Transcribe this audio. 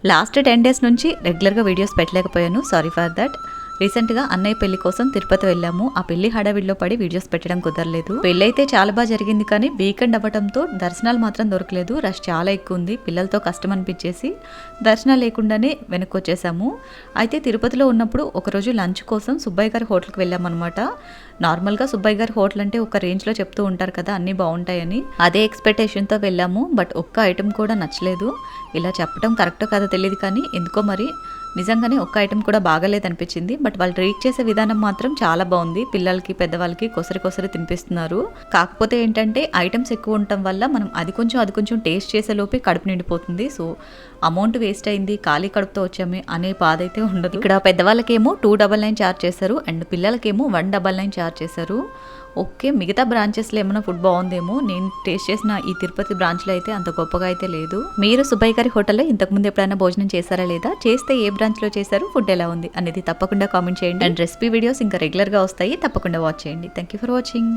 Last 10 days నుంచి రెగ్యులర్గా videos పెట్టలేకపోయాను. Sorry for that. రీసెంట్గా అన్నయ్య పెళ్లి కోసం తిరుపతి వెళ్ళాము. ఆ పెళ్లి హడావిడిలో పడి వీడియోస్ పెట్టడం కుదరలేదు. పెళ్లి అయితే చాలా బాగా జరిగింది, కానీ వీకెండ్ అవ్వడంతో దర్శనాలు మాత్రం దొరకలేదు. రష్ చాలా ఎక్కువ ఉంది. పిల్లలతో కష్టం అనిపించేసి దర్శనాలు లేకుండానే వెనక్కి వచ్చేసాము. అయితే తిరుపతిలో ఉన్నప్పుడు ఒకరోజు లంచ్ కోసం సుబ్బయ్య గారి హోటల్కి వెళ్ళామన్నమాట. నార్మల్గా సుబ్బయ్య గారి హోటల్ అంటే ఒక రేంజ్లో చెప్తూ ఉంటారు కదా, అన్నీ బాగుంటాయని. అదే ఎక్స్పెక్టేషన్తో వెళ్ళాము. బట్ ఒక్క ఐటెం కూడా నచ్చలేదు. ఇలా చెప్పడం కరెక్టో కాదో తెలియదు, కానీ ఎందుకో మరి నిజంగానే ఒక్క ఐటెం కూడా బాగాలేదనిపించింది. బట్ వాళ్ళు ట్రీట్ చేసే విధానం మాత్రం చాలా బాగుంది. పిల్లలకి పెద్దవాళ్ళకి కొసరి తినిపిస్తున్నారు. కాకపోతే ఏంటంటే ఐటమ్స్ ఎక్కువ ఉండటం వల్ల మనం అది కొంచెం టేస్ట్ చేసే లోపే కడుపు నిండిపోతుంది. సో అమౌంట్ వేస్ట్ అయింది, ఖాళీ కడుపుతో వచ్చామే అనే బాధ అయితే ఉండదు. ఇక్కడ పెద్దవాళ్ళకేమో 299 ఛార్జ్ చేశారు అండ్ పిల్లలకేమో 199 ఛార్జ్ చేశారు. ఓకే, మిగతా బ్రాంచెస్లో ఏమైనా ఫుడ్ బాగుందేమో. నేను టేస్ట్ చేసిన ఈ తిరుపతి బ్రాంచ్లో అయితే అంత గొప్పగా అయితే లేదు. మీరు సుబ్బయ్య గారి హోటల్లో ఇంతకుముందు ఎప్పుడైనా భోజనం చేశారా లేదా, చేస్తే ఏ బ్రాంచ్లో చేశారు, ఫుడ్ ఎలా ఉంది అనేది తప్పకుండా కామెంట్ చేయండి. అండ్ రెసిపీ వీడియోస్ ఇంకా రెగ్యులర్గా వస్తాయి, తప్పకుండా వాచ్ చేయండి. Thank you for watching.